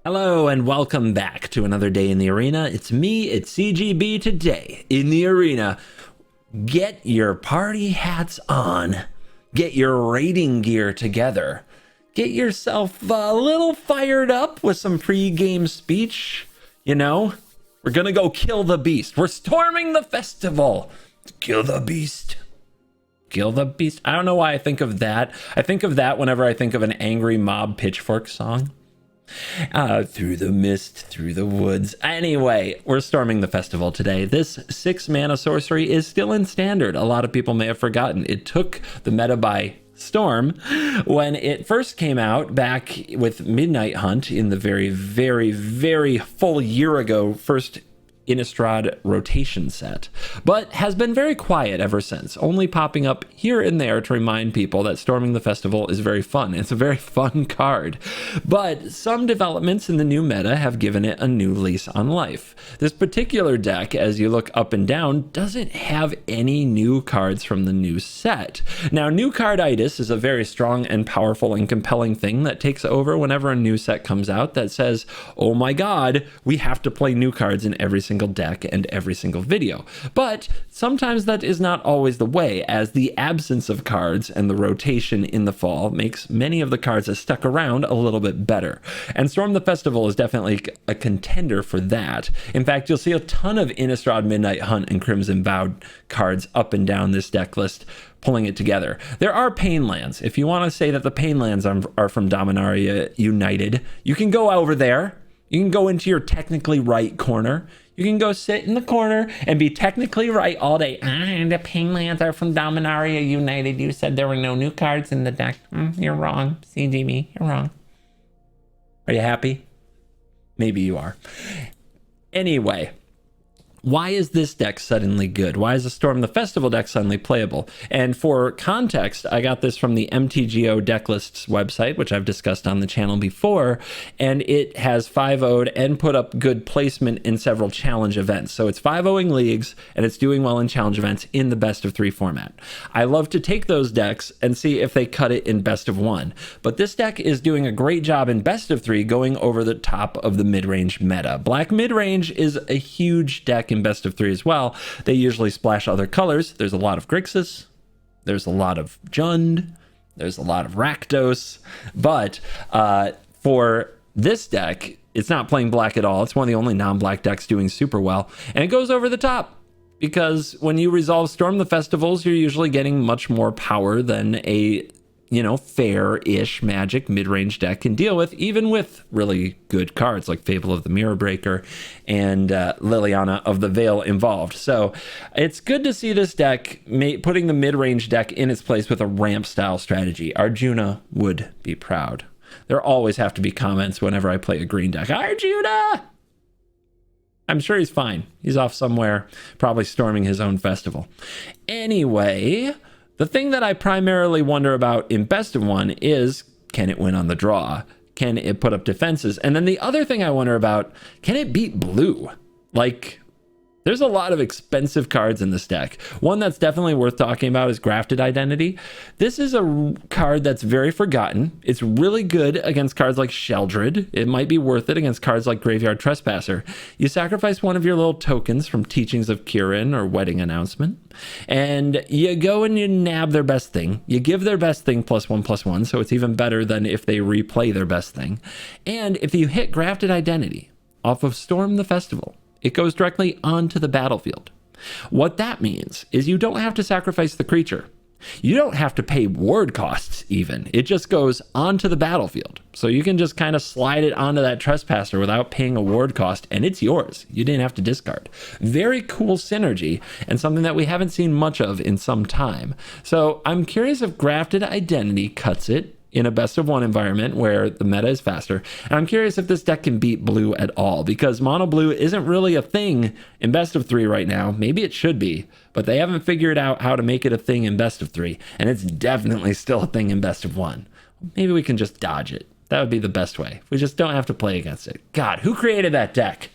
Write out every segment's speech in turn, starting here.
Hello and welcome back to another day in the arena. It's me, it's CGB. Today in the arena. Get your party hats on. Get your raiding gear together. Get yourself a little fired up with some pre-game speech. You know, we're gonna go kill the beast. We're storming the festival. Kill the beast. Kill the beast. I don't know why I think of that. I think of that whenever I think of an angry mob pitchfork song. Through the mist, through the woods. Anyway, we're storming the festival today. This 6-mana sorcery is still in standard. A lot of people may have forgotten. It took the meta by storm when it first came out back with Midnight Hunt in the very full year ago, first Innistrad rotation set, but has been very quiet ever since, only popping up here and there to remind people that storming the festival is very fun. It's a very fun card, but some developments in the new meta have given it a new lease on life. This particular deck, as you look up and down, doesn't have any new cards from the new set. Now, new carditis is a very strong and powerful and compelling thing that takes over whenever a new set comes out that says, oh my god, we have to play new cards in every single deck and every single video. But sometimes that is not always the way, as the absence of cards and the rotation in the fall makes many of the cards that stuck around a little bit better. And Storm the Festival is definitely a contender for that. In fact, you'll see a ton of Innistrad Midnight Hunt and Crimson Vow cards up and down this deck list pulling it together. There are pain lands. If you want to say that the pain lands are from Dominaria United, you can go over there. You can go into your technically right corner. You can go sit in the corner and be technically right all day. The pain lands are from Dominaria United. You said there were no new cards in the deck. You're wrong, CGB. You're wrong. Are you happy? Maybe you are. Anyway, why is this deck suddenly good? Why is the Storm the Festival deck suddenly playable? And for context, I got this from the MTGO Decklists website, which I've discussed on the channel before, and it has 5-0'd and put up good placement in several challenge events. So it's 5-0ing leagues, and it's doing well in challenge events in the best of 3 format. I love to take those decks and see if they cut it in best of 1. But this deck is doing a great job in best of 3, going over the top of the mid-range meta. Black mid-range is a huge deck in best of 3 as well. They usually splash other colors. There's a lot of Grixis, there's a lot of Jund, there's a lot of Rakdos, but for this deck, it's not playing black at all. It's one of the only non-black decks doing super well, and it goes over the top because when you resolve Storm the Festivals, you're usually getting much more power than a fair-ish Magic mid-range deck can deal with, even with really good cards like Fable of the Mirror Breaker and Liliana of the Veil involved. So it's good to see this deck putting the mid-range deck in its place with a ramp-style strategy. Arjuna would be proud. There always have to be comments whenever I play a green deck. Arjuna! I'm sure he's fine. He's off somewhere, probably storming his own festival. Anyway, the thing that I primarily wonder about in best of 1 is, can it win on the draw? Can it put up defenses? And then the other thing I wonder about, can it beat blue? Like, there's a lot of expensive cards in this deck. One that's definitely worth talking about is Grafted Identity. This is a card that's very forgotten. It's really good against cards like Sheldred. It might be worth it against cards like Graveyard Trespasser. You sacrifice one of your little tokens from Teachings of Kirin or Wedding Announcement, and you go and you nab their best thing. You give their best thing +1/+1, so it's even better than if they replay their best thing. And if you hit Grafted Identity off of Storm the Festival, it goes directly onto the battlefield. What that means is you don't have to sacrifice the creature. You don't have to pay ward costs even. It just goes onto the battlefield. So you can just kind of slide it onto that Trespasser without paying a ward cost, and it's yours. You didn't have to discard. Very cool synergy, and something that we haven't seen much of in some time. So I'm curious if Grafted Identity cuts it in a best of 1 environment where the meta is faster. And I'm curious if this deck can beat blue at all, because mono blue isn't really a thing in best of 3 right now. Maybe it should be, but they haven't figured out how to make it a thing in best of 3. And it's definitely still a thing in best of 1. Maybe we can just dodge it. That would be the best way. We just don't have to play against it. God, who created that deck?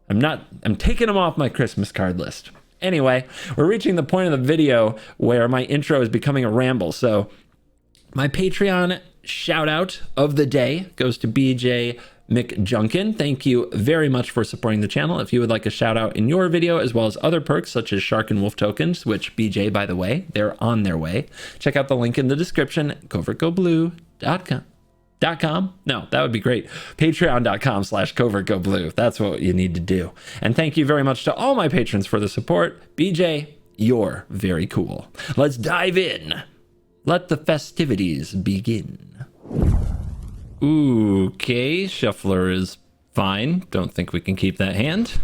I'm taking them off my Christmas card list. Anyway, we're reaching the point of the video where my intro is becoming a ramble. So my Patreon shout out of the day goes to BJ Mick Junkin, thank you very much for supporting the channel. If you would like a shout out in your video, as well as other perks such as Shark and Wolf tokens, which BJ, by the way, they're on their way. Check out the link in the description, covertgoblue.com. No, that would be great. Patreon.com/covertgoblue. That's what you need to do. And thank you very much to all my patrons for the support. BJ, you're very cool. Let's dive in. Let the festivities begin. Okay, Shuffler is fine. Don't think we can keep that hand.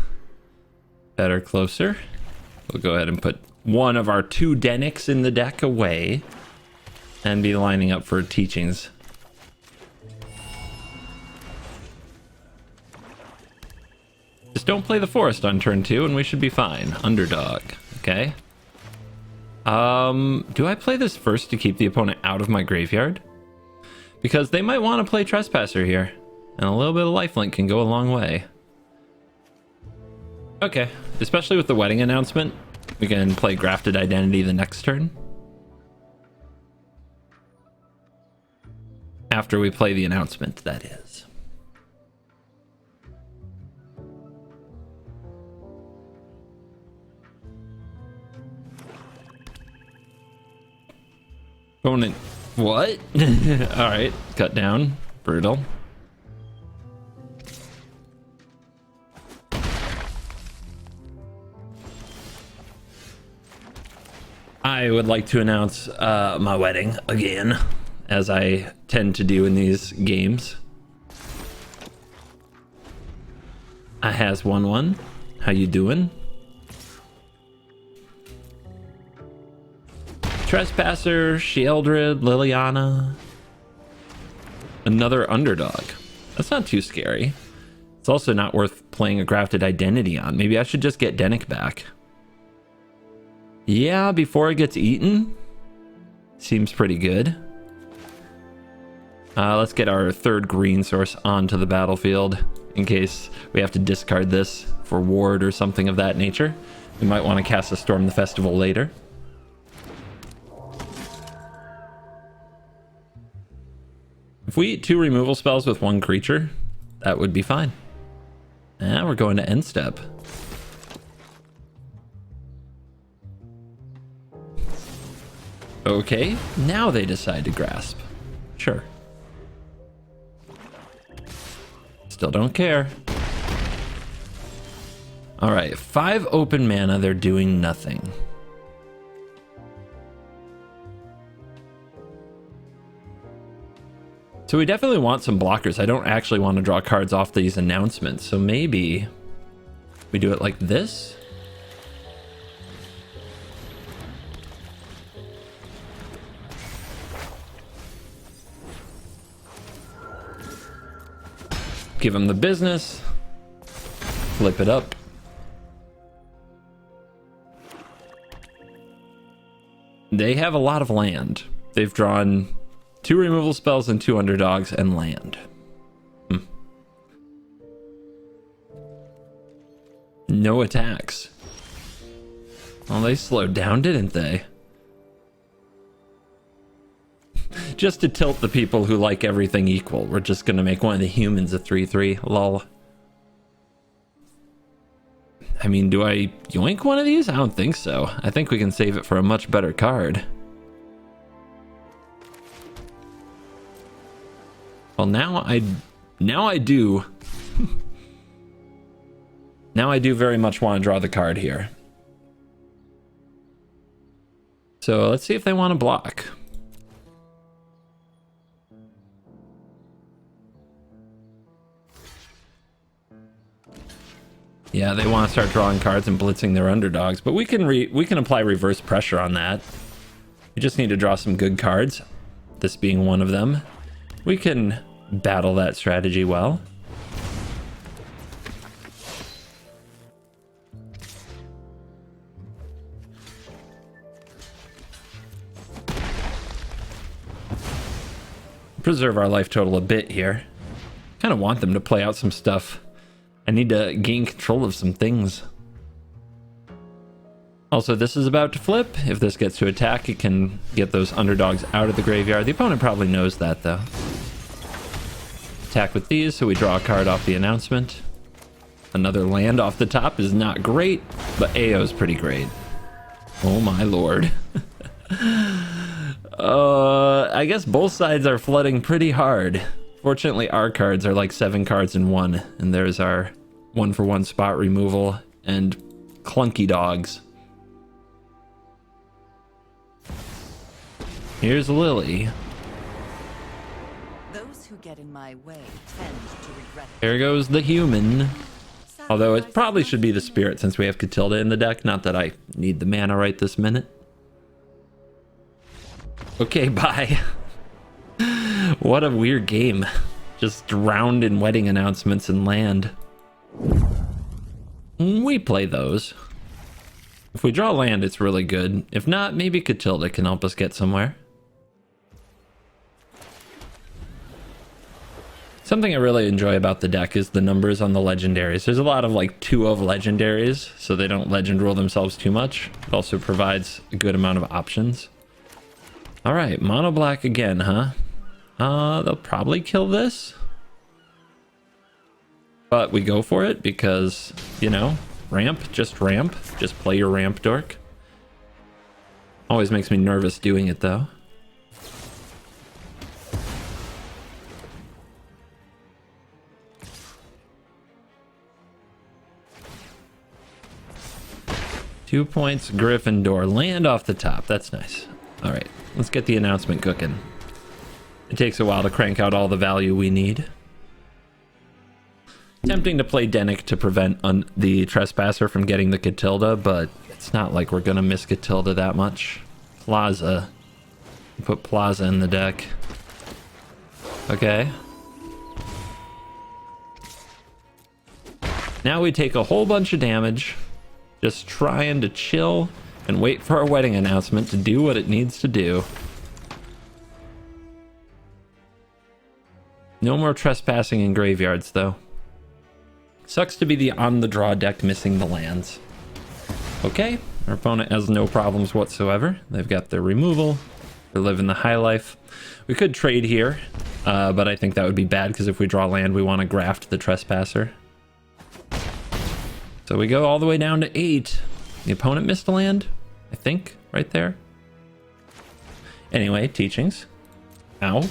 Better closer. We'll go ahead and put one of our 2 Denics in the deck away and be lining up for teachings. Just don't play the forest on turn 2 and we should be fine. Underdog, okay? Do I play this first to keep the opponent out of my graveyard? Because they might want to play Trespasser here, and a little bit of lifelink can go a long way. Okay, especially with the wedding announcement, we can play Grafted Identity the next turn. After we play the announcement, that is. Opponent. What? Alright, cut down. Brutal. I would like to announce my wedding again, as I tend to do in these games. I has 1-1. How you doing? Trespasser, Sheoldred, Liliana. Another underdog. That's not too scary. It's also not worth playing a Grafted Identity on. Maybe I should just get Denic back. Yeah, before it gets eaten. Seems pretty good. Let's get our 3rd green source onto the battlefield in case we have to discard this for ward or something of that nature. We might want to cast a Storm the Festival later. If we eat 2 removal spells with 1 creature, that would be fine. And we're going to end step. Okay, now they decide to grasp. Sure. Still don't care. All right, 5 open mana, they're doing nothing. So we definitely want some blockers. I don't actually want to draw cards off these announcements. So maybe we do it like this. Give them the business. Flip it up. They have a lot of land. They've drawn 2 removal spells and 2 underdogs and land. No attacks. Well, they slowed down, didn't they? Just to tilt the people who like everything equal. We're just going to make one of the humans a 3/3. Lol. I mean, do I yoink one of these? I don't think so. I think we can save it for a much better card. Well, now I do. Now I do very much want to draw the card here. So let's see if they want to block. Yeah, they want to start drawing cards and blitzing their underdogs, but we can apply reverse pressure on that. We just need to draw some good cards, this being one of them. We can battle that strategy well. Preserve our life total a bit here. Kind of want them to play out some stuff. I need to gain control of some things. Also, this is about to flip. If this gets to attack, it can get those underdogs out of the graveyard. The opponent probably knows that, though. Attack with these, so we draw a card off the announcement. Another land off the top is not great, but AO is pretty great. Oh my lord. I guess both sides are flooding pretty hard. Fortunately, our cards are like 7 cards in one, and there's our 1-for-1 spot removal and clunky dogs. Here's Lily. Those who get in my way tend to regret it. Here goes the human. Although it probably should be the spirit since we have Catilda in the deck. Not that I need the mana right this minute. Okay, bye. What a weird game. Just drowned in wedding announcements and land. We play those. If we draw land, it's really good. If not, maybe Catilda can help us get somewhere. Something I really enjoy about the deck is the numbers on the legendaries. There's a lot of like 2 of legendaries, so they don't legend rule themselves too much. It also provides a good amount of options. All right, mono black again, huh? They'll probably kill this. But we go for it because, you know, ramp. Just play your ramp, dork. Always makes me nervous doing it though. Two points, Gryffindor. Land off the top. That's nice. All right, let's get the announcement cooking. It takes a while to crank out all the value we need. Tempting to play Dennick to prevent the Trespasser from getting the Catilda, but it's not like we're going to miss Catilda that much. Plaza. Put Plaza in the deck. Okay. Now we take a whole bunch of damage. Just trying to chill and wait for our wedding announcement to do what it needs to do. No more trespassing in graveyards, though. Sucks to be the on-the-draw deck missing the lands. Okay, our opponent has no problems whatsoever. They've got their removal. They're living the high life. We could trade here, but I think that would be bad because if we draw land, we want to graft the Trespasser. So we go all the way down to 8. The opponent missed a land, I think, right there. Anyway, teachings. Ow.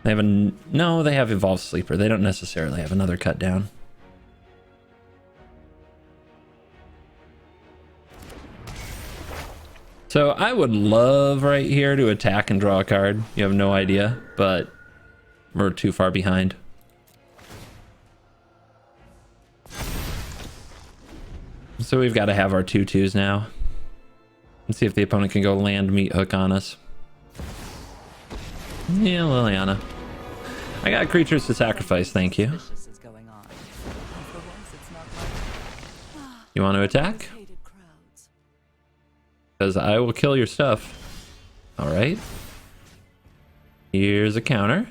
They have no, they have Evolved Sleeper. They don't necessarily have another cut down. So I would love right here to attack and draw a card. You have no idea, but we're too far behind. So we've got to have our 2/2s now. Let's see if the opponent can go land meat hook on us. Yeah, Liliana. I got creatures to sacrifice, thank you. You want to attack? Because I will kill your stuff. Alright. Here's a counter.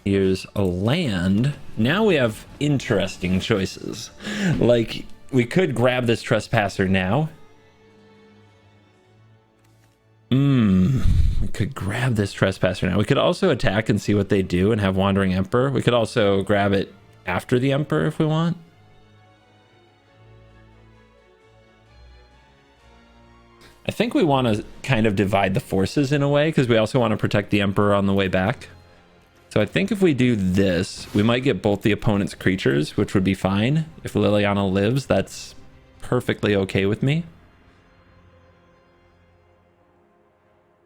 Here's a land. Now we have interesting choices. Like, we could grab this Trespasser now. We could grab this Trespasser now. We could also attack and see what they do and have Wandering Emperor. We could also grab it after the Emperor if we want. I think we want to kind of divide the forces in a way because we also want to protect the Emperor on the way back. So I think if we do this, we might get both the opponent's creatures, which would be fine. If Liliana lives, that's perfectly okay with me.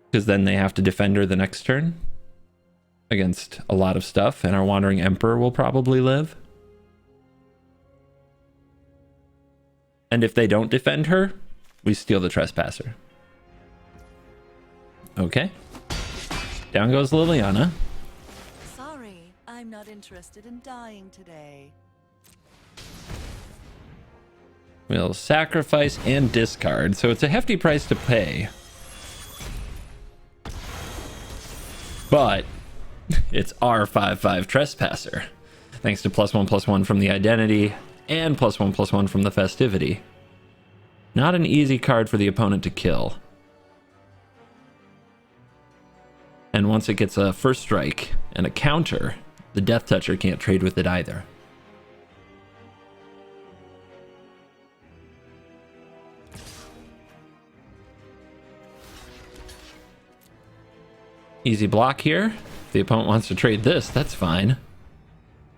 Because then they have to defend her the next turn against a lot of stuff, and our Wandering Emperor will probably live. And if they don't defend her, we steal the Trespasser. Okay. Down goes Liliana. Sorry, I'm not interested in dying today. We'll sacrifice and discard, so it's a hefty price to pay. But it's our 5/5 Trespasser, thanks to +1/+1 from the identity and +1/+1 from the festivity. Not an easy card for the opponent to kill. And once it gets a first strike and a counter, the Death Toucher can't trade with it either. Easy block here. If the opponent wants to trade this, that's fine.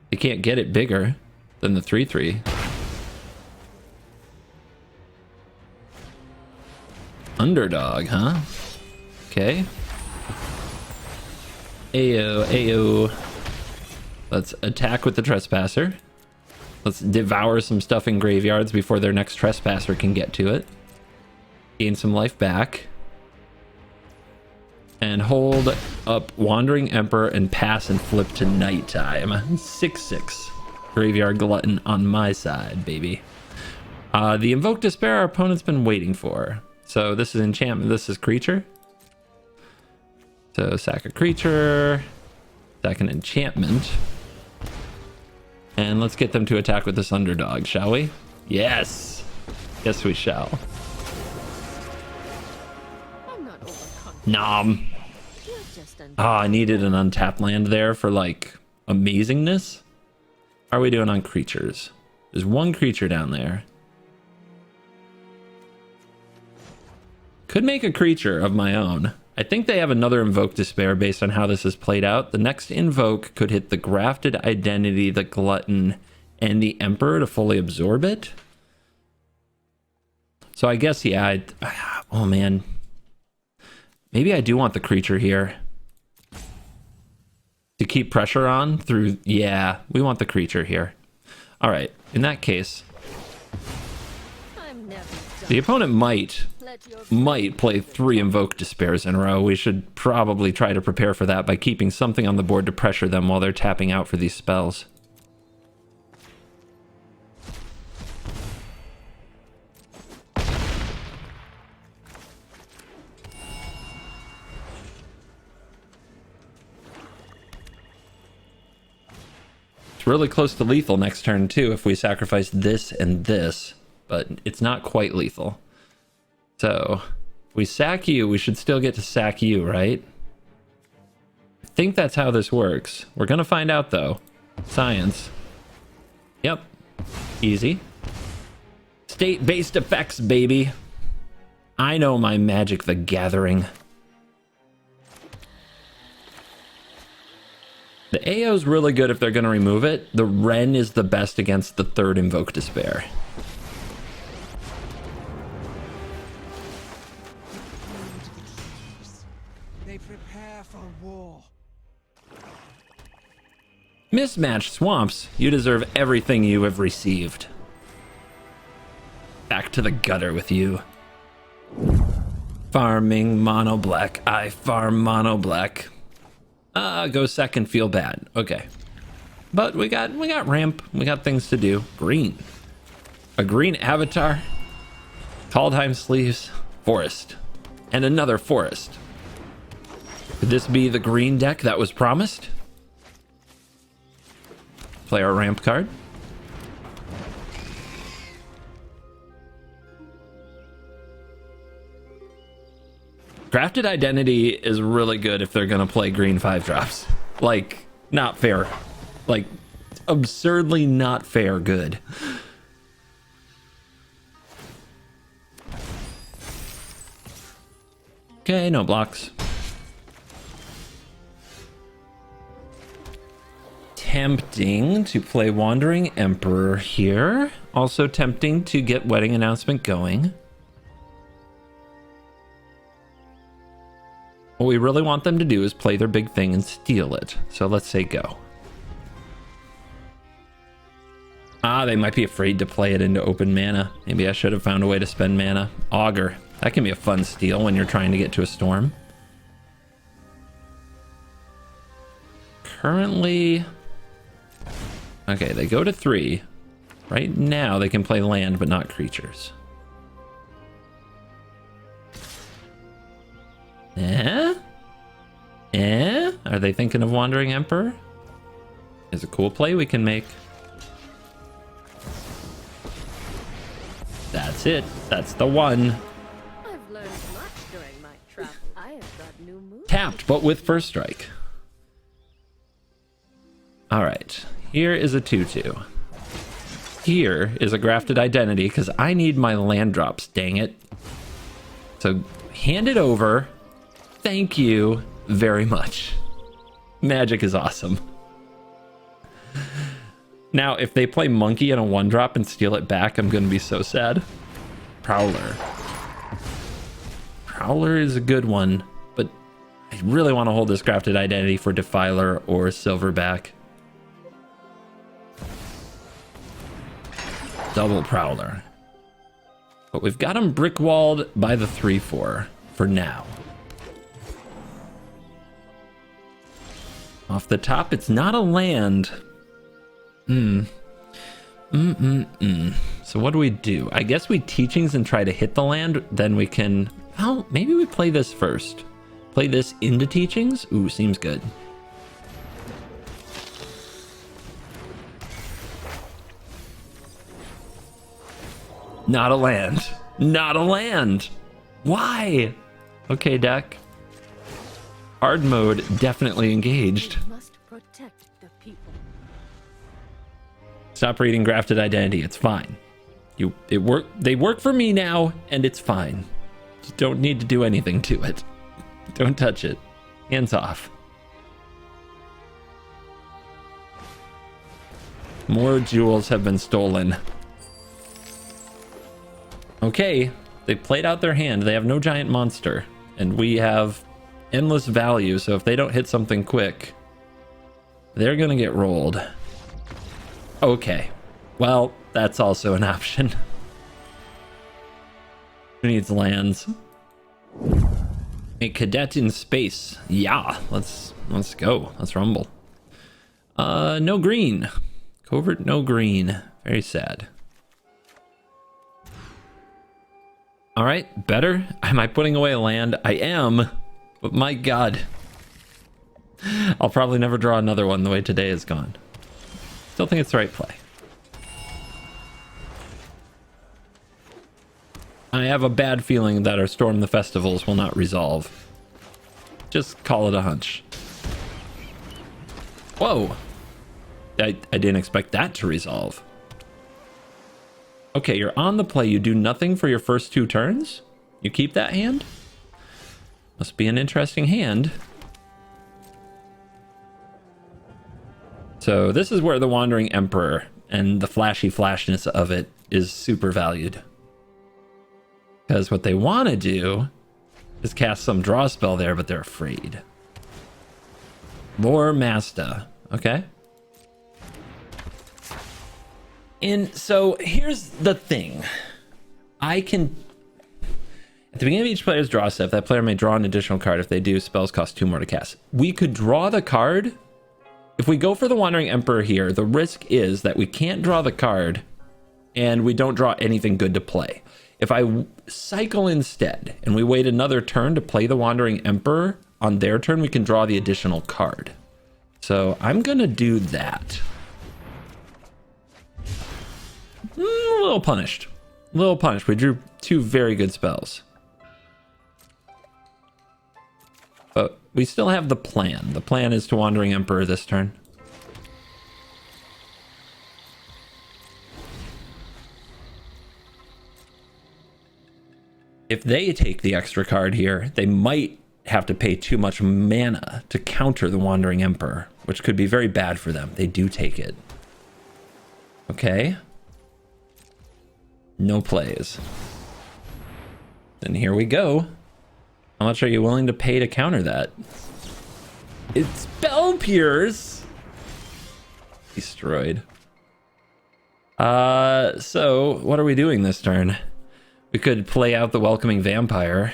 They can't get it bigger than the 3/3. Underdog, huh? Okay. Ayo, ayo. Let's attack with the Trespasser. Let's devour some stuff in graveyards before their next Trespasser can get to it. Gain some life back. And hold up Wandering Emperor and pass and flip to nighttime. 6/6. Graveyard Glutton on my side, baby. The Invoke Despair our opponent's been waiting for. So this is enchantment, this is creature. So sack a creature, sack an enchantment. And let's get them to attack with this underdog, shall we? Yes! Yes, we shall. Nom. Ah, I needed an untapped land there for like amazingness. How are we doing on creatures? There's one creature down there. Could make a creature of my own. I think they have another Invoke Despair based on how this is played out. The next Invoke could hit the Grafted Identity, the Glutton, and the Emperor to fully absorb it. So I guess, yeah, oh man. Maybe I do want the creature here. To keep pressure on through, yeah, we want the creature here. All right, in that case, the opponent might play 3 Invoke Despairs in a row. We should probably try to prepare for that by keeping something on the board to pressure them while they're tapping out for these spells. It's really close to lethal next turn too if we sacrifice this and this, but it's not quite lethal. So, if we sack you, we should still get to sack you, right? I think that's how this works. We're gonna find out though. Science. Yep. Easy. State-based effects, baby. I know my Magic the Gathering. The AO's really good if they're gonna remove it. The Wren is the best against the 3rd Invoke Despair. Mismatched Swamps, you deserve everything you have received. Back to the gutter with you. Farming mono black, I farm mono black. Go second, feel bad. Okay. But we got ramp, we got things to do. Green. A green avatar. Kaldheim sleeves, forest. And another forest. Could this be the green deck that was promised? Play our ramp card. Crafted Identity is really good if they're gonna play green 5-drops. Like, not fair. Like, absurdly not fair good. Okay, no blocks. Tempting to play Wandering Emperor here. Also tempting to get Wedding Announcement going. What we really want them to do is play their big thing and steal it. So let's say go. Ah, they might be afraid to play it into open mana. Maybe I should have found a way to spend mana. Augur. That can be a fun steal when you're trying to get to a storm. Currently... Okay, they go to 3. Right now, they can play land, but not creatures. Are they thinking of Wandering Emperor? Is a cool play we can make. That's it. That's the one. I've learned much during my travel. I have got new moves. tapped, but with first strike. All right, here is a 2/2. Here is a grafted identity because I need my land drops, dang it. So hand it over. Thank you very much. Magic is awesome. Now, if they play Monkey in a 1-drop and steal it back, I'm going to be so sad. Prowler. Prowler is a good one, but I really want to hold this grafted identity for Defiler or Silverback. Double Prowler. But we've got him brick-walled by the 3/4 for now. Off the top, it's not a land. So what do we do? I guess we Teachings and try to hit the land. Then we can... Well, maybe we play this first. Play this into Teachings? Ooh, seems good. Not a land. Not a land. Why? Okay, deck. Hard mode definitely engaged. We must protect the people. Stop reading grafted identity. It's fine. They work for me now, and it's fine. Just don't need to do anything to it. Don't touch it. Hands off. More jewels have been stolen. Okay, they played out their hand. They have no giant monster, and we have endless value, so if they don't hit something quick, they're gonna get rolled. Okay, well, that's also an option. Who needs lands? A cadet in space. Yeah, let's go. Let's rumble. No green. Covert, no green. Very sad. All right, better. Am I putting away a land? I am, but my God. I'll probably never draw another one the way today is gone. Still think it's the right play. I have a bad feeling that our Storm the Festivals will not resolve. Just call it a hunch. Whoa. I didn't expect that to resolve. Okay, you're on the play. You do nothing for your first 2 turns? You keep that hand? Must be an interesting hand. So this is where the Wandering Emperor and the flashy flashness of it is super valued. Because what they want to do is cast some draw spell there, but they're afraid. More Masta. Okay. And so here's the thing. I can... At the beginning of each player's draw step, that player may draw an additional card. If they do, spells cost 2 more to cast. We could draw the card. If we go for the Wandering Emperor here, the risk is that we can't draw the card and we don't draw anything good to play. If I cycle instead and we wait another turn to play the Wandering Emperor, on their turn we can draw the additional card. So I'm going to do that. A little punished. A little punished. We drew 2 very good spells. But we still have the plan. The plan is to Wandering Emperor this turn. If they take the extra card here, they might have to pay too much mana to counter the Wandering Emperor, which could be very bad for them. They do take it. Okay. No plays. Then here we go. How much are you willing to pay to counter that? It's Spell Pierce. Destroyed. So what are we doing this turn? We could play out the Welcoming Vampire.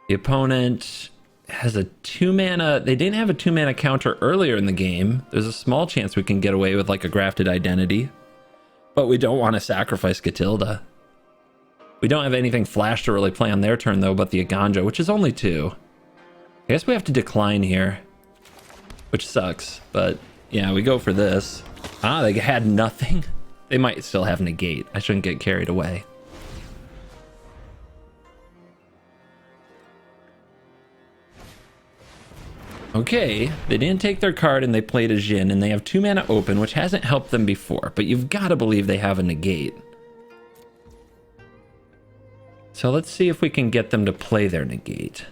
The opponent has a 2-mana... They didn't have a 2-mana counter earlier in the game. There's a small chance we can get away with like a Grafted Identity. But we don't want to sacrifice Catilda. We don't have anything flash to really play on their turn though, but the Aganja, which is only 2. I guess we have to decline here, which sucks. But yeah, we go for this. Ah, they had nothing. They might still have negate. I shouldn't get carried away. Okay, they didn't take their card and they played a Jhin, and they have 2 mana open, which hasn't helped them before, but you've got to believe they have a negate. So let's see if we can get them to play their negate.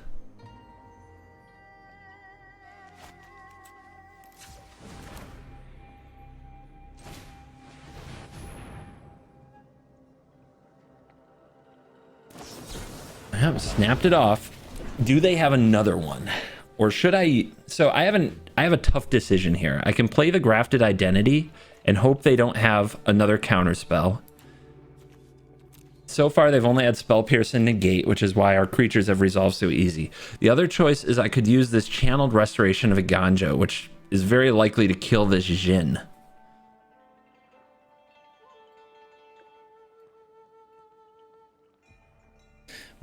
I have snapped it off. Do they have another one? Or should I? So I have a tough decision here. I can play the Grafted Identity and hope they don't have another counter spell. So far, they've only had Spell Pierce and Negate, which is why our creatures have resolved so easy. The other choice is I could use this Channeled Restoration of a Ganjo, which is very likely to kill this Jhin.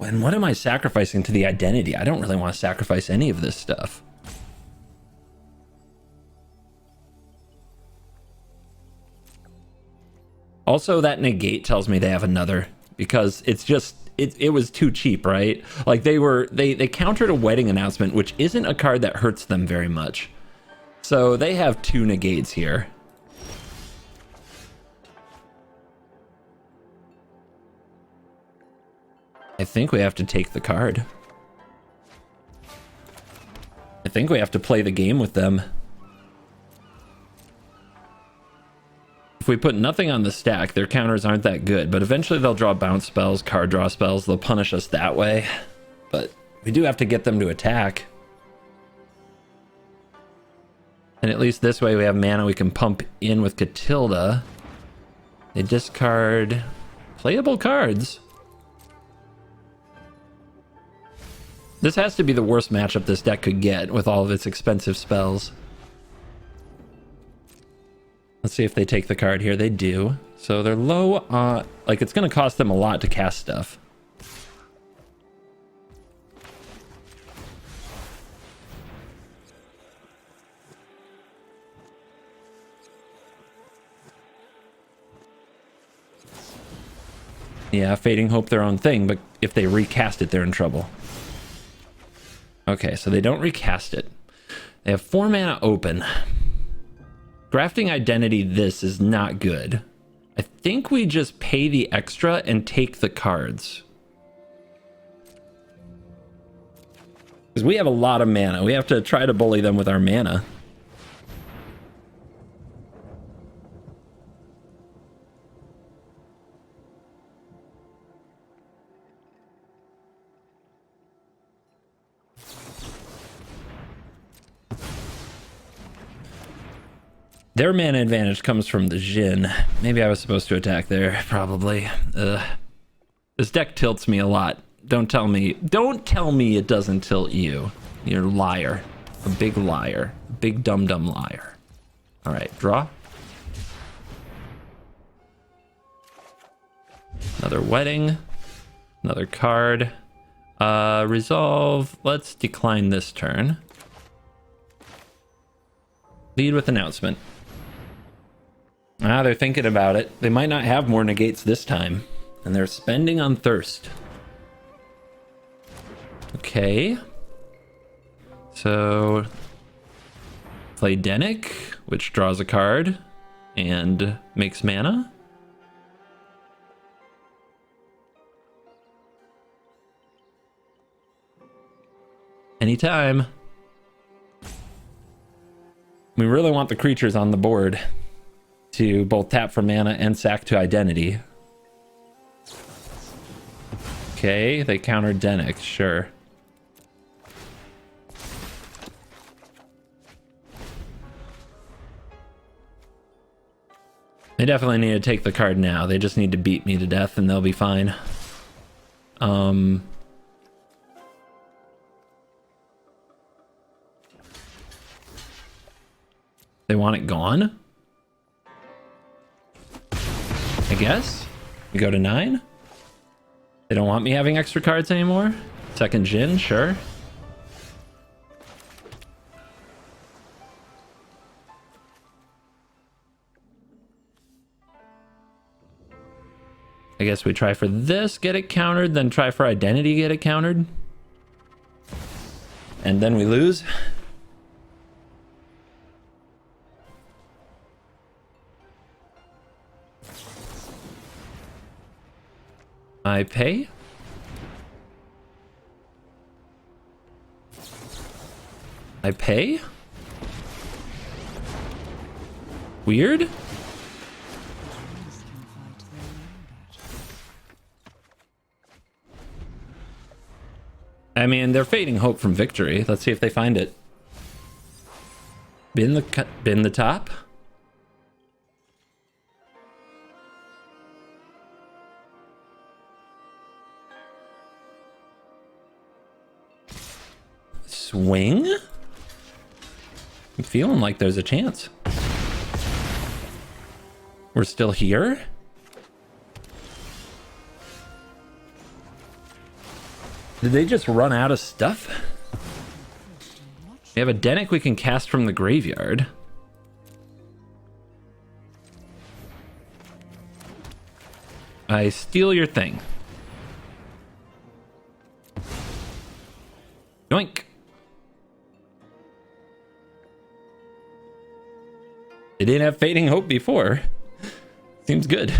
And what am I sacrificing to the Identity? I don't really want to sacrifice any of this stuff. Also, that Negate tells me they have another, because it's just it was too cheap, right? Like they countered a Wedding Announcement, which isn't a card that hurts them very much. So they have 2 negates here. I think we have to take the card. I think we have to play the game with them. If we put nothing on the stack, their counters aren't that good, but eventually they'll draw bounce spells, card draw spells, they'll punish us that way. But we do have to get them to attack. And at least this way we have mana we can pump in with Catilda. They discard playable cards. This has to be the worst matchup this deck could get with all of its expensive spells. Let's see if they take the card here. They do. So they're low on... Like, it's going to cost them a lot to cast stuff. Yeah, Fading Hope their own thing, but if they recast it, they're in trouble. Okay, so they don't recast it. They have 4 mana open. Grafting Identity, this is not good. I think we just pay the extra and take the cards. Because we have a lot of mana. We have to try to bully them with our mana. Their mana advantage comes from the Jhin. Maybe I was supposed to attack there, probably. This deck tilts me a lot. Don't tell me it doesn't tilt you. You're a liar. A big liar. A big dumb liar. All right, draw. Another Wedding. Another card. Resolve. Let's decline this turn. Lead with Announcement. Ah, they're thinking about it. They might not have more negates this time. And they're spending on Thirst. Okay. So... play Denick, which draws a card and makes mana. Anytime. We really want the creatures on the board to both tap for mana and sack to Identity. Okay, they countered Denick, sure. They definitely need to take the card now. They just need to beat me to death and they'll be fine. They want it gone? I guess. We go to 9. They don't want me having extra cards anymore. Second Jhin, sure. I guess we try for this, get it countered, then try for Identity, get it countered. And then we lose. I pay. I pay. Weird. I mean, they're fading hope from victory. Let's see if they find it. Bin the top. Swing? I'm feeling like there's a chance. We're still here? Did they just run out of stuff? We have a Denic we can cast from the graveyard. I steal your thing. Yoink. They didn't have Fading Hope before. Seems good.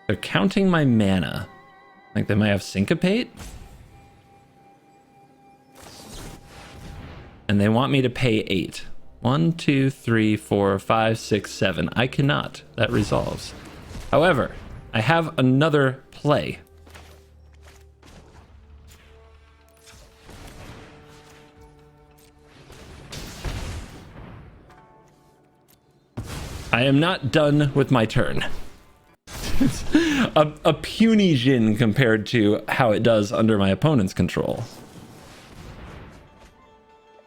They're counting my mana. Like they might have Syncopate. And they want me to pay 8. 1, 2, 3, 4, 5, 6, 7. I cannot. That resolves. However, I have another play. I am not done with my turn. It's a puny Jhin compared to how it does under my opponent's control.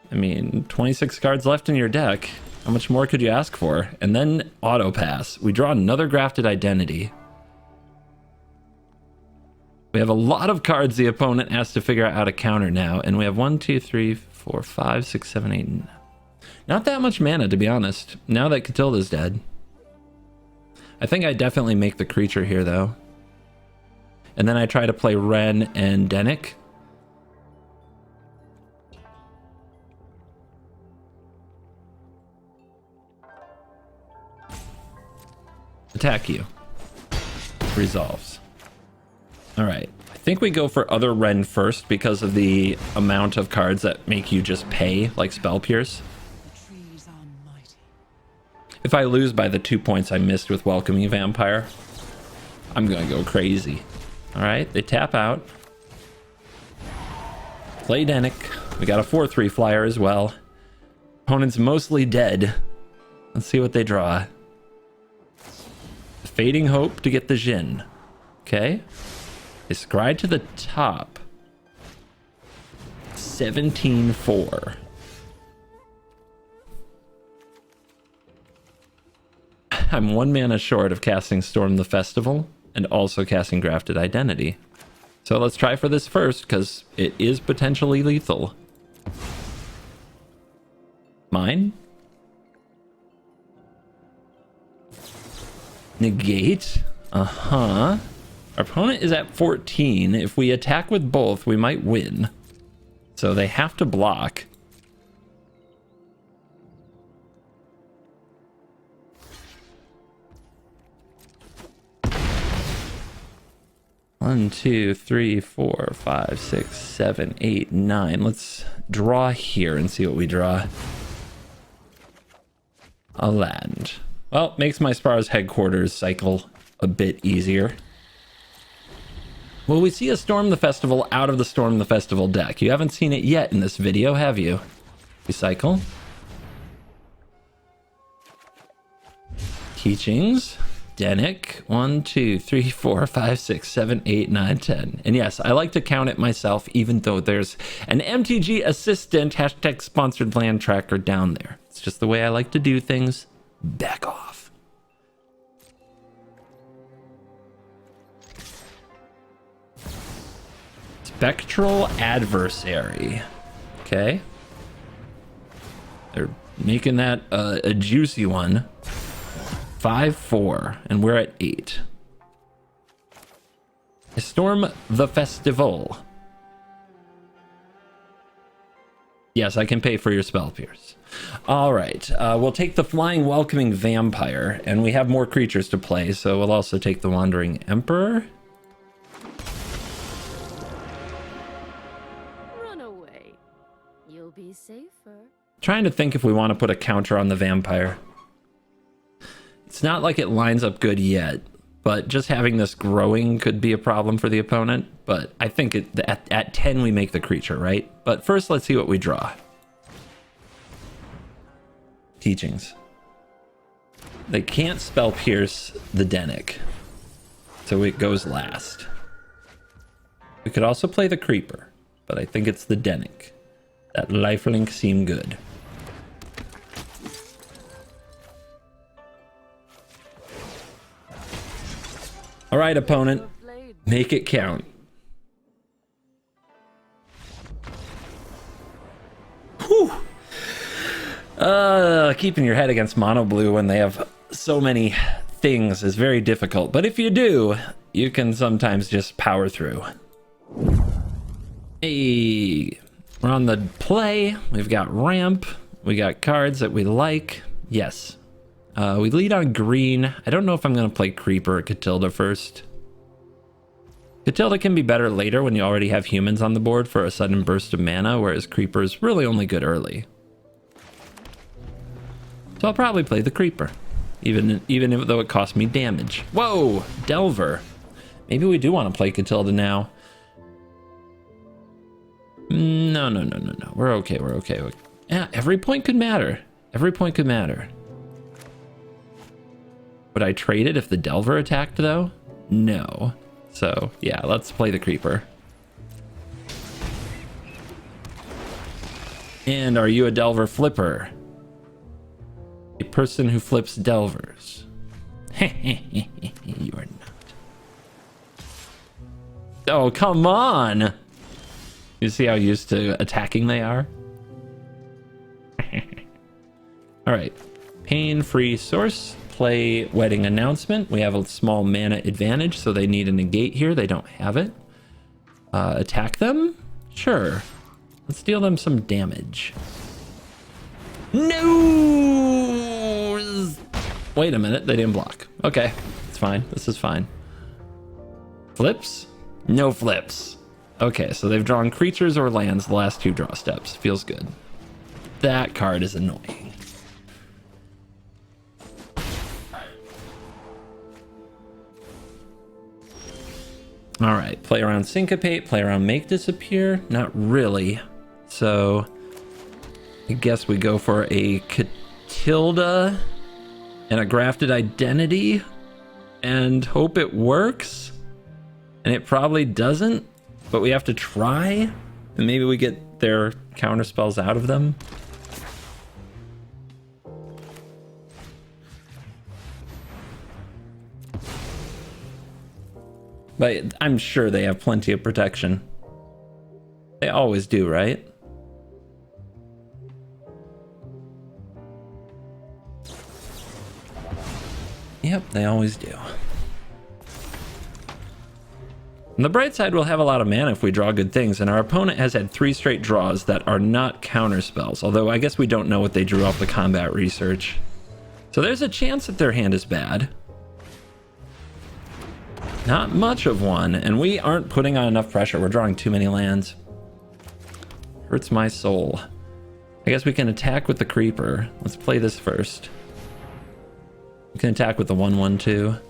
I mean, 26 cards left in your deck. How much more could you ask for? And then auto pass. We draw another Grafted Identity. We have a lot of cards the opponent has to figure out how to counter now. And we have 1, 2, 3, 4, 5, 6, 7, 8. Not that much mana, to be honest, now that Catilda's dead. I think I definitely make the creature here, though. And then I try to play Ren and Denic. Attack you. Resolves. Alright. I think we go for other Ren first because of the amount of cards that make you just pay, like Spell Pierce. If I lose by the 2 points I missed with Welcoming Vampire, I'm gonna go crazy. Alright, they tap out. Play Denic. We got a 4/3 flyer as well. Opponent's mostly dead. Let's see what they draw. Fading Hope to get the Jhin. Okay. They scry to the top. 17-4. I'm 1 mana short of casting Storm the Festival and also casting Grafted Identity. So let's try for this first because it is potentially lethal. Mine? Negate? Uh-huh. Our opponent is at 14. If we attack with both, we might win. So they have to block. One, 2, 3, 4, 5, 6, 7, 8, 9. Let's draw here and see what we draw. A land. Well, makes my Spar's headquarters cycle a bit easier. Will we see a Storm the Festival out of the Storm the Festival deck? You haven't seen it yet in this video, have you? Recycle. Teachings. Denic. 1, 2, 3, 4, 5, 6, 7, 8, 9, 10. And yes, I like to count it myself, even though there's an MTG assistant hashtag sponsored land tracker down there. It's just the way I like to do things. Back off. Spectral Adversary. Okay. They're making that a juicy one. 5-4, and we're at 8. Storm the Festival. Yes, I can pay for your spell pierce. All right, we'll take the Flying Welcoming Vampire, and we have more creatures to play, so we'll also take the Wandering Emperor. Run away. You'll be safer. Trying to think if we want to put a counter on the Vampire. It's not like it lines up good yet, but just having this growing could be a problem for the opponent. But I think at 10 we make the creature, right? But first, let's see what we draw. Teachings. They can't spell pierce the Denic, so it goes last. We could also play the Creeper, but I think it's the Denic. That lifelink seemed good. All right, opponent, make it count. Whew. Keeping your head against mono blue when they have so many things is very difficult. But if you do, you can sometimes just power through. Hey, we're on the play. We've got ramp. We got cards that we like. Yes. We lead on green. I don't know if I'm going to play Creeper or Catilda first. Catilda can be better later when you already have humans on the board for a sudden burst of mana, whereas Creeper is really only good early. So I'll probably play the Creeper, even though it costs me damage. Whoa, Delver. Maybe we do want to play Catilda now. No. We're okay. Yeah, every point could matter. Every point could matter. Would I trade it if the Delver attacked, though? No. So, yeah, let's play the Creeper. And are you a Delver flipper? A person who flips Delvers. You are not. Oh, come on! You see how used to attacking they are? Alright. Pain-free source. Play Wedding Announcement. We have a small mana advantage, so they need a negate here. They don't have it. Attack them? Sure. Let's deal them some damage. No! Wait a minute, they didn't block. Okay, it's fine. This is fine. Flips? No flips. Okay, so they've drawn creatures or lands the last two draw steps. Feels good. That card is annoying. All right, play around Syncopate, play around Make Disappear. Not really. So I guess we go for a Catilda and a Grafted Identity and hope it works. And it probably doesn't, but we have to try. And maybe we get their counter spells out of them. But I'm sure they have plenty of protection. They always do, right? Yep, they always do. On the bright side, we'll have a lot of mana if we draw good things, and our opponent has had 3 straight draws that are not counter spells, although I guess we don't know what they drew off the combat research. So there's a chance that their hand is bad. Not much of one, and we aren't putting on enough pressure. We're drawing too many lands. Hurts my soul. I guess we can attack with the Creeper. Let's play this first. We can attack with the 1/1/2.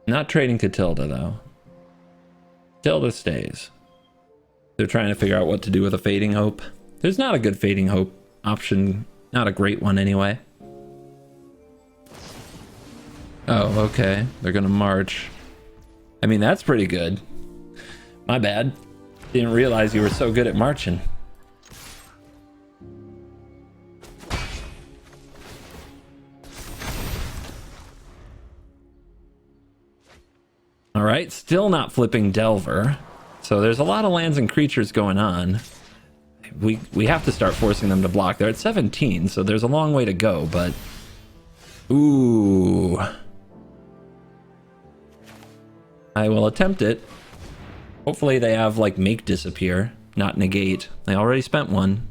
Not trading Catilda, though. Catilda stays. They're trying to figure out what to do with a Fading Hope. There's not a good Fading Hope option. Not a great one, anyway. Oh, okay. They're gonna march. I mean, that's pretty good. My bad. Didn't realize you were so good at marching. All right, still not flipping Delver. So there's a lot of lands and creatures going on. We have to start forcing them to block. They're at 17, so there's a long way to go, but Ooh. I will attempt it. Hopefully they have like make disappear, not negate. They already spent one.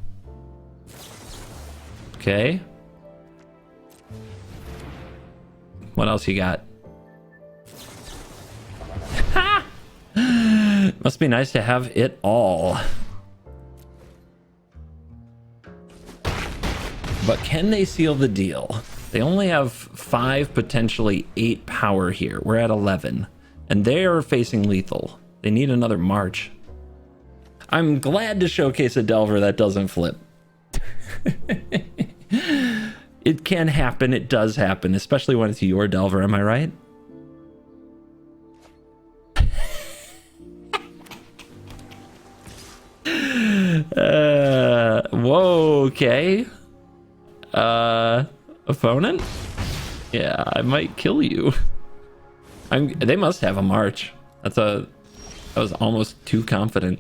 Okay. What else you got? Must be nice to have it all. But can they seal the deal? They only have 5, potentially 8 power here. We're at 11. And they are facing lethal. They need another March. I'm glad to showcase a Delver that doesn't flip. It can happen. It does happen, especially when it's your Delver. Am I right? Whoa, okay. Opponent? Yeah, I might kill you. They must have a March. That was almost too confident.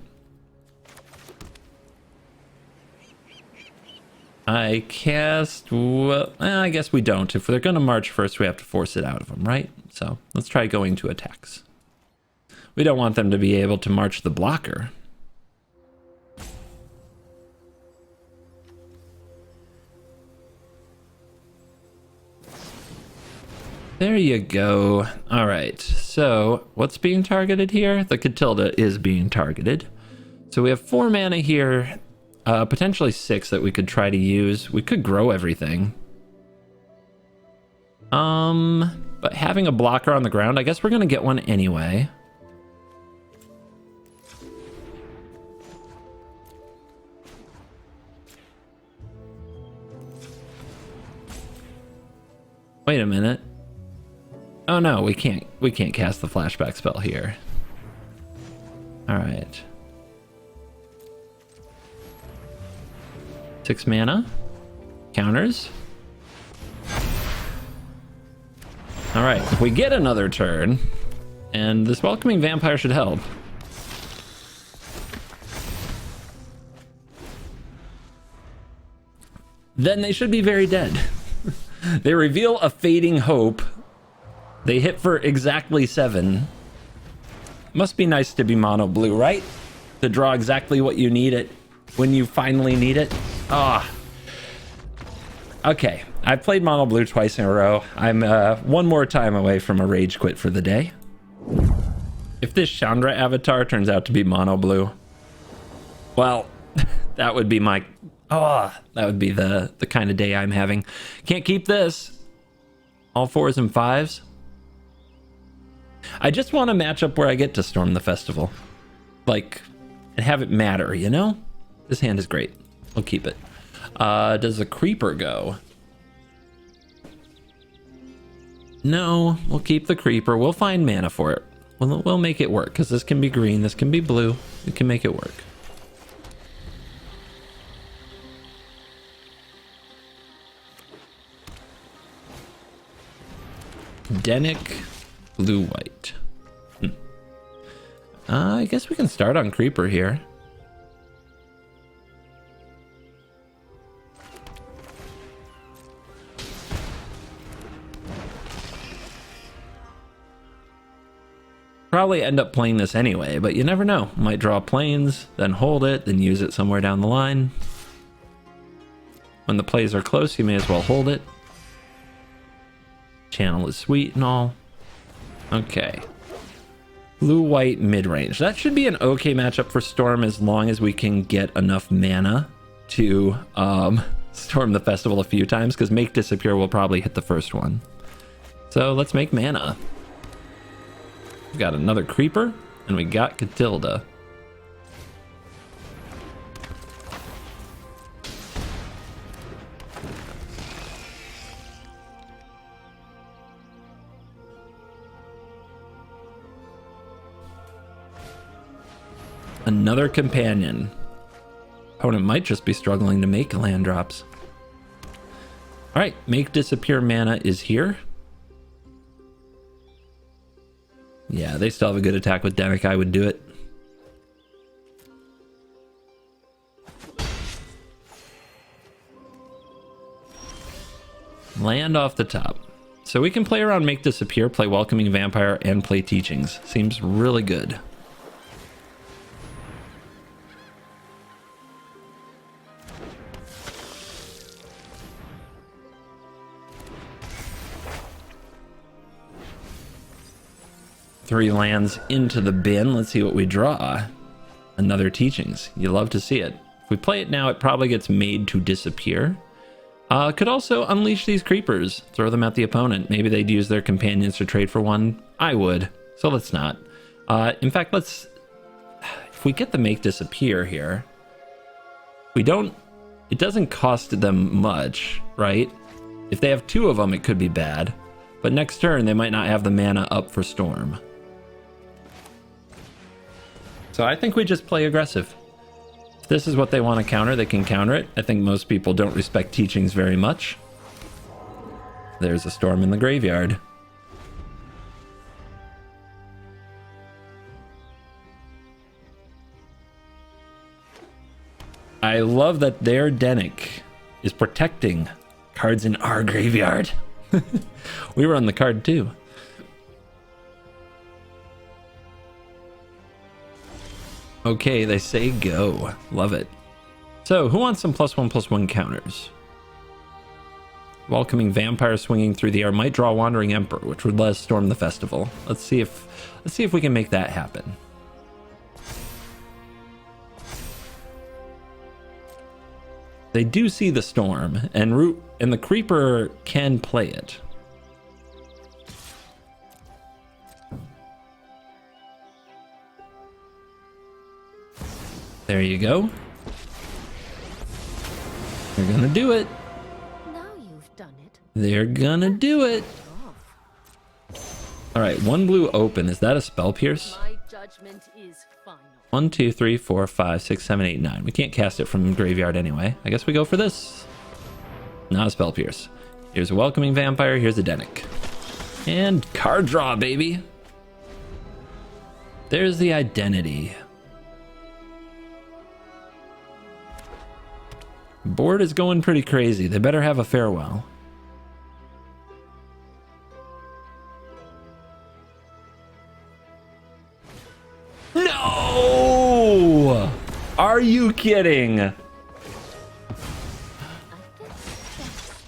I cast, well, I guess we don't. If they're gonna March first, we have to force it out of them, right? So let's try going to attacks. We don't want them to be able to March the blocker. There you go. All right, so what's being targeted here? The Catilda is being targeted. So we have 4 mana here, potentially 6 that we could try to use. We could grow everything. But having a blocker on the ground, I guess we're gonna get one anyway. Wait a minute. Oh no, we can't cast the flashback spell here. All right. 6 mana. Counters. All right, if we get another turn, and this Welcoming Vampire should help. Then they should be very dead. They reveal a Fading Hope. They hit for exactly 7. Must be nice to be mono blue, right? To draw exactly what you need it when you finally need it. Ah. Okay, I've played mono blue twice in a row. I'm one more time away from a rage quit for the day. If this Chandra avatar turns out to be mono blue, well, that would be my... Oh, that would be the kind of day I'm having. Can't keep this. All 4s and 5s. I just want a matchup where I get to storm the festival. Like, and have it matter, you know? This hand is great. We'll keep it. Does the Creeper go? No, we'll keep the Creeper. We'll find mana for it. We'll make it work, because this can be green, this can be blue. We can make it work. Denic, blue-white. I guess we can start on Creeper here. Probably end up playing this anyway, but you never know. Might draw planes, then hold it, then use it somewhere down the line. When the plays are close, you may as well hold it. Channel is sweet and all. Okay. Blue-white mid-range. That should be an okay matchup for Storm as long as we can get enough mana to storm the festival a few times, because Make Disappear will probably hit the first one. So let's make mana. We got another Creeper, and we got Catilda. Another companion. Opponent might just be struggling to make land drops. All right, Make Disappear mana is here. Yeah, they still have a good attack with Denic. I would do it. Land off the top. So we can play around Make Disappear, play Welcoming Vampire, and play Teachings. Seems really good. Three lands into the bin. Let's see what we draw. Another Teachings. You love to see it. If we play it now, it probably gets made to disappear. Could also unleash these creepers. Throw them at the opponent. Maybe they'd use their companions to trade for one. I would. So let's not. In fact, let's... If we get the Make Disappear here, we don't... It doesn't cost them much, right? If they have two of them, it could be bad. But next turn, they might not have the mana up for Storm. So I think we just play aggressive. If this is what they want to counter, they can counter it. I think most people don't respect Teachings very much. There's a Storm in the graveyard. I love that their Denic is protecting cards in our graveyard. We run the card too. Okay, they say go. Love it. So, who wants some +1/+1 counters? Welcoming Vampire swinging through the air might draw Wandering Emperor, which would let us storm the festival. Let's see if we can make that happen. They do see the storm, and the creeper can play it. There you go. They're gonna do it. Now you've done it. They're gonna do it. All right, one blue open. Is that a Spell Pierce? My judgment is final. 1, 2, 3, 4, 5, 6, 7, 8, 9. We can't cast it from graveyard anyway. I guess we go for this. Not a Spell Pierce. Here's a Welcoming Vampire. Here's a Denic. And card draw, baby. There's the identity. Board is going pretty crazy. They better have a farewell. No! Are you kidding?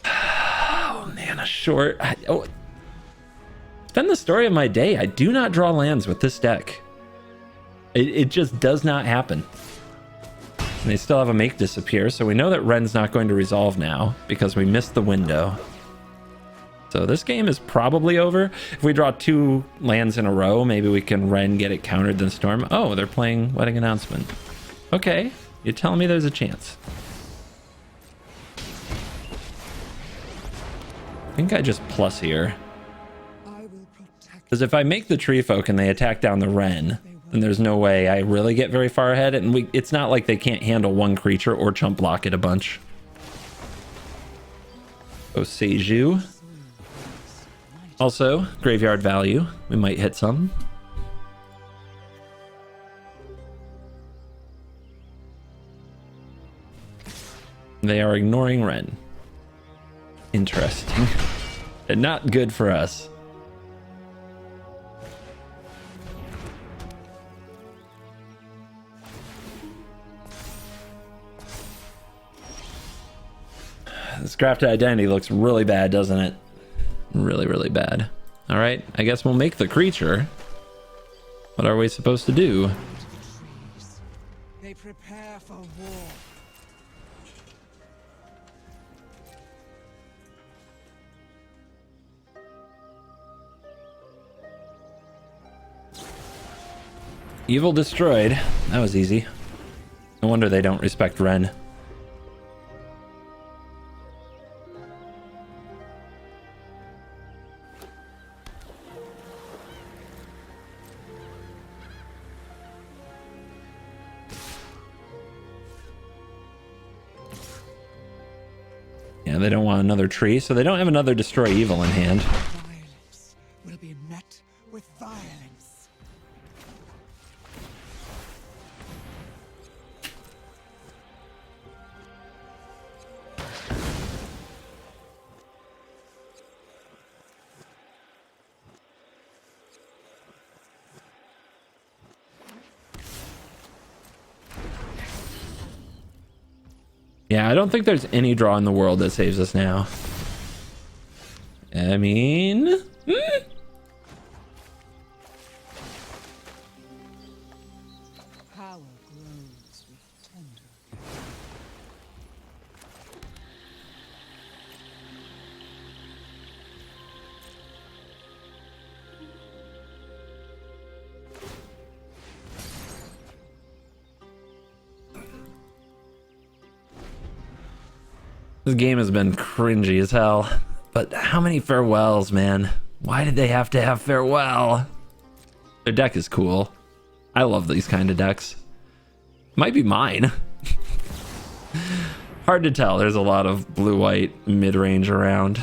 Oh man, a short. It's been the story of my day. I do not draw lands with this deck. It just does not happen. And they still have a Make Disappear, so we know that Ren's not going to resolve now because we missed the window. So this game is probably over. If we draw 2 lands in a row, maybe we can Ren get it countered, then Storm. Oh, they're playing Wedding Announcement. Okay, you're telling me there's a chance. I think I just plus here. Because if I make the Tree Folk and they attack down the Ren, then there's no way I really get very far ahead. And it's not like they can't handle one creature or chump block it a bunch. Oh, Seiju. Also, graveyard value. We might hit some. They are ignoring Ren. Interesting. And not good for us. This crafted identity looks really bad, doesn't it? Really, really bad. All right, I guess we'll make the creature. What are we supposed to do? They prepare for war. Evil destroyed. That was easy. No wonder they don't respect Ren. Yeah, they don't want another tree, so they don't have another Destroy Evil in hand. Violence will be met with violence. Yeah, I don't think there's any draw in the world that saves us now. I mean... Power grows with tender. This game has been cringy as hell. But how many farewells, man? Why did they have to have farewell? Their deck is cool. I love these kind of decks. Might be mine. Hard to tell. There's a lot of blue-white mid-range around.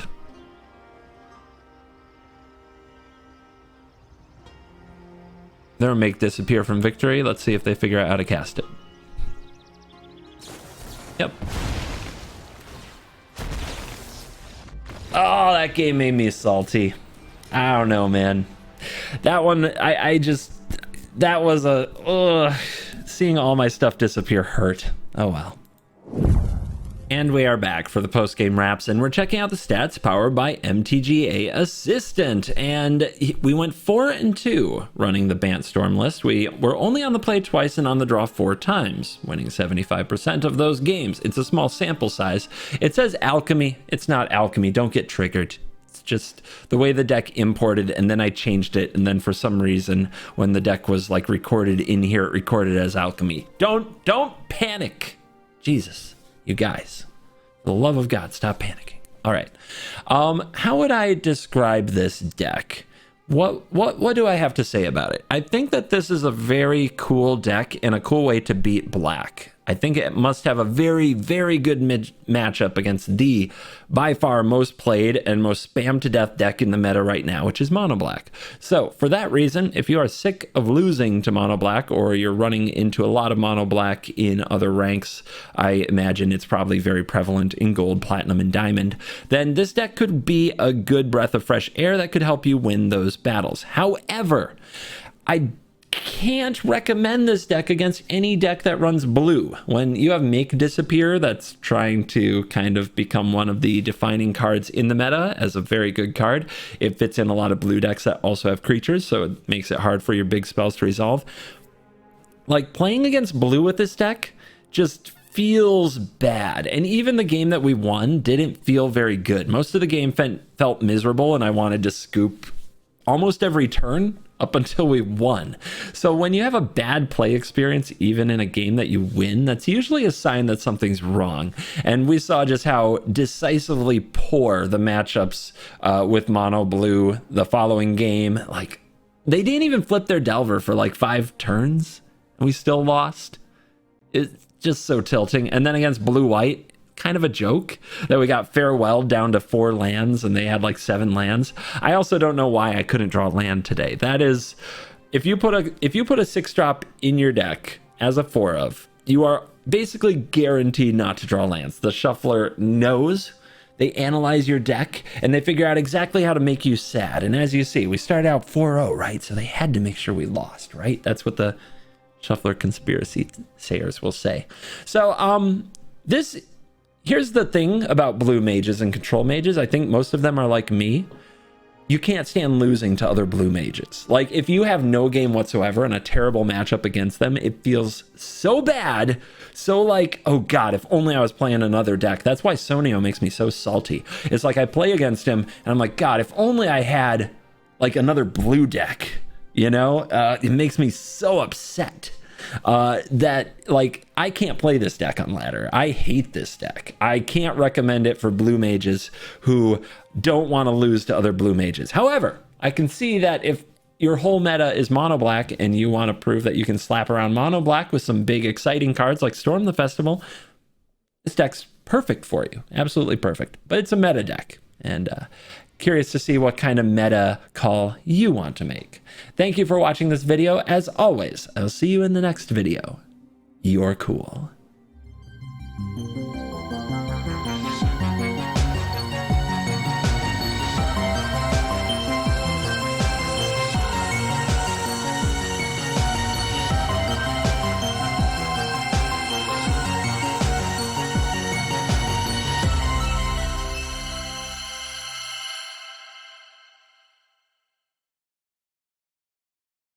They'll make disappear from victory. Let's see if they figure out how to cast it. Yep. Oh, that game made me salty. I don't know, man. That one, I just, that was a, seeing all my stuff disappear hurt. Oh well. And we are back for the post-game wraps, and we're checking out the stats powered by MTGA Assistant. And we went 4-2 running the Bant Storm list. We were only on the play twice and on the draw 4 times, winning 75% of those games. It's a small sample size. It says alchemy. It's not alchemy. Don't get triggered. It's just the way the deck imported, and then I changed it, and then for some reason, when the deck was like recorded in here, it recorded as alchemy. Don't panic. Jesus. You guys, for the love of God, stop panicking. All right. How would I describe this deck? What do I have to say about it? I think that this is a very cool deck and a cool way to beat black. I think it must have a very, very good matchup against the, by far, most played and most spammed to death deck in the meta right now, which is mono black. So for that reason, if you are sick of losing to mono black, or you're running into a lot of mono black in other ranks, I imagine it's probably very prevalent in gold, platinum, and diamond, then this deck could be a good breath of fresh air that could help you win those battles. However, I can't recommend this deck against any deck that runs blue. When you have Make Disappear, that's trying to kind of become one of the defining cards in the meta as a very good card, it fits in a lot of blue decks that also have creatures, so it makes it hard for your big spells to resolve. Like, playing against blue with this deck just feels bad, and even the game that we won didn't feel very good. Most of the game felt miserable, and I wanted to scoop almost every turn up until we won. So when you have a bad play experience, even in a game that you win, that's usually a sign that something's wrong. And we saw just how decisively poor the matchups with mono blue the following game. Like, they didn't even flip their Delver for like 5 turns, and we still lost. It's just so tilting. And then against blue white, kind of a joke that we got farewell down to 4 lands and they had like 7 lands. I also don't know why I couldn't draw land today. That is, if you put a 6-drop in your deck as a 4 of, you are basically guaranteed not to draw lands. The shuffler knows, they analyze your deck, and they figure out exactly how to make you sad. And as you see, we started out 4-0, right? So they had to make sure we lost, right? That's what the shuffler conspiracy sayers will say. So here's the thing about blue mages and control mages. I think most of them are like me. You can't stand losing to other blue mages. Like, if you have no game whatsoever and a terrible matchup against them, it feels so bad. So like, oh God, if only I was playing another deck. That's why Sonio makes me so salty. It's like I play against him and I'm like, God, if only I had like another blue deck, you know? It makes me so upset. That like I can't play this deck on ladder. I hate this deck. I can't recommend it for blue mages who don't want to lose to other blue mages. However, I can see that if your whole meta is mono black and you want to prove that you can slap around mono black with some big exciting cards like Storm the Festival, this deck's perfect for you. Absolutely perfect. But it's a meta deck, and curious to see what kind of meta call you want to make. Thank you for watching this video. As always, I'll see you in the next video. You're cool.